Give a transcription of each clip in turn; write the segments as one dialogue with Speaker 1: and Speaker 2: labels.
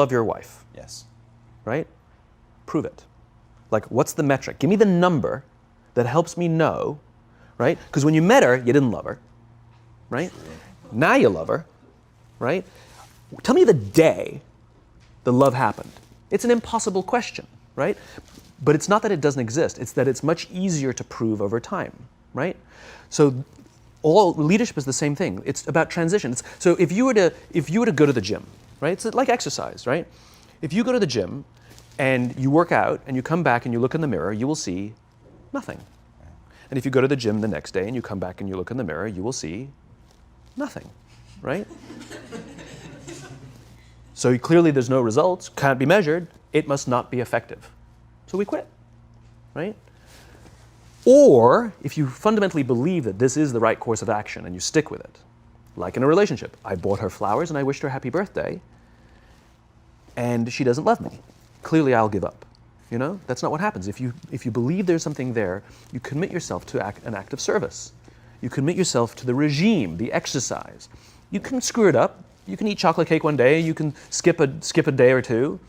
Speaker 1: love your wife,
Speaker 2: Yes.
Speaker 1: right? Prove it. Like, what's the metric? Give me the number that helps me know, right? Because when you met her, you didn't love her, right?
Speaker 2: True.
Speaker 1: Now you love her, right? Tell me the day the love happened. It's an impossible question, right? But it's not that it doesn't exist. It's that it's much easier to prove over time, right? So all leadership is the same thing. It's about transition. So if you were to go to the gym, right? It's like exercise, right? If you go to the gym and you work out and you come back and you look in the mirror, you will see nothing. And if you go to the gym the next day and you come back and you look in the mirror, you will see nothing, right? So clearly there's no results, can't be measured, it must not be effective. So we quit, right? Or if you fundamentally believe that this is the right course of action and you stick with it, like in a relationship, I bought her flowers and I wished her happy birthday, and she doesn't love me. Clearly I'll give up. You know, that's not what happens. If you believe there's something there, you commit yourself to an act of service. You commit yourself to the regime, the exercise. You can screw it up. You can eat chocolate cake one day. You can skip a day or two.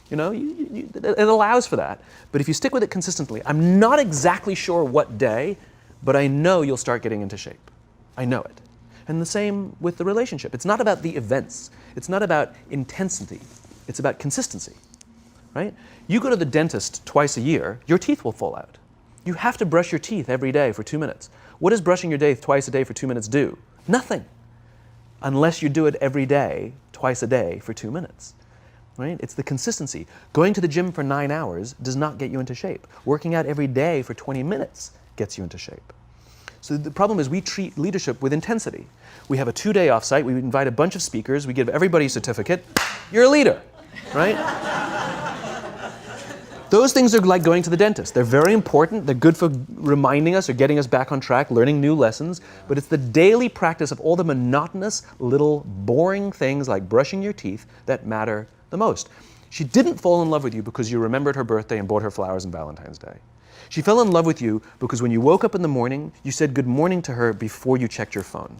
Speaker 1: You know, it allows for that. But if you stick with it consistently, I'm not exactly sure what day, but I know you'll start getting into shape. I know it. And the same with the relationship. It's not about the events. It's not about intensity. It's about consistency, right? You go to the dentist twice a year, your teeth will fall out. You have to brush your teeth every day for 2 minutes. What does brushing your teeth twice a day for 2 minutes do? Nothing. Unless you do it every day, twice a day for 2 minutes. Right? It's the consistency. Going to the gym for 9 hours does not get you into shape. Working out every day for 20 minutes gets you into shape. So the problem is we treat leadership with intensity. We have a 2-day offsite, we invite a bunch of speakers, we give everybody a certificate. You're a leader, right? Those things are like going to the dentist. They're very important. They're good for reminding us or getting us back on track, learning new lessons. But it's the daily practice of all the monotonous, little, boring things like brushing your teeth that matter the most. She didn't fall in love with you because you remembered her birthday and bought her flowers on Valentine's Day. She fell in love with you because when you woke up in the morning, you said good morning to her before you checked your phone.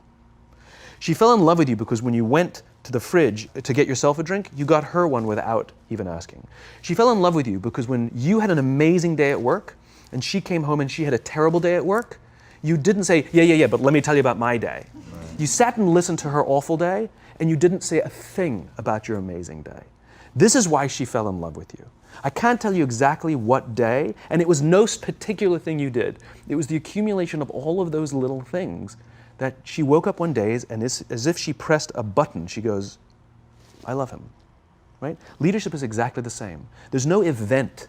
Speaker 1: She fell in love with you because when you went to the fridge to get yourself a drink, you got her one without even asking. She fell in love with you because when you had an amazing day at work and she came home and she had a terrible day at work, you didn't say, yeah, but let me tell you about my day. Right. You sat and listened to her awful day and you didn't say a thing about your amazing day. This is why she fell in love with you. I can't tell you exactly what day, and it was no particular thing you did. It was the accumulation of all of those little things that she woke up one day and as if she pressed a button, she goes, I love him, right? Leadership is exactly the same. There's no event.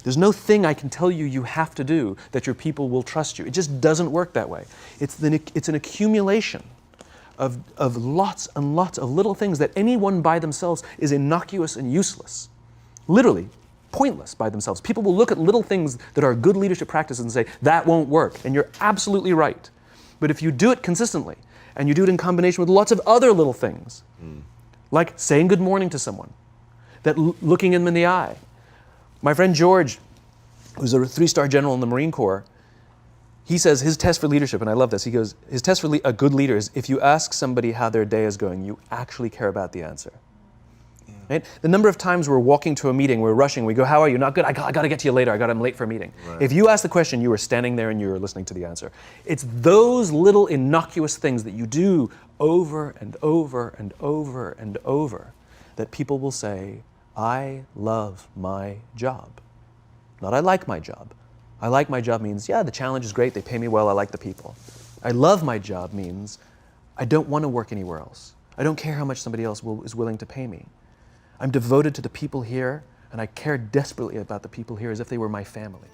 Speaker 1: There's no thing I can tell you you have to do that your people will trust you. It just doesn't work that way. It's an accumulation of lots and lots of little things that anyone by themselves is innocuous and useless. Literally, pointless by themselves. People will look at little things that are good leadership practices and say, that won't work. And you're absolutely right. But if you do it consistently, and you do it in combination with lots of other little things, like saying good morning to someone, that looking them in the eye. My friend George, who's a 3-star general in the Marine Corps, he says his test for leadership, and I love this, he goes, his test for a good leader is if you ask somebody how their day is going, you actually care about the answer. Right? The number of times we're walking to a meeting, we're rushing, we go, how are you? Not good, I got to get to you later, I'm late for a meeting. Right. If you ask the question, you were standing there and you were listening to the answer. It's those little innocuous things that you do over and over and over and over that people will say, I love my job. Not I like my job. I like my job means, yeah, the challenge is great, they pay me well, I like the people. I love my job means, I don't want to work anywhere else. I don't care how much somebody else is willing to pay me. I'm devoted to the people here, and I care desperately about the people here as if they were my family.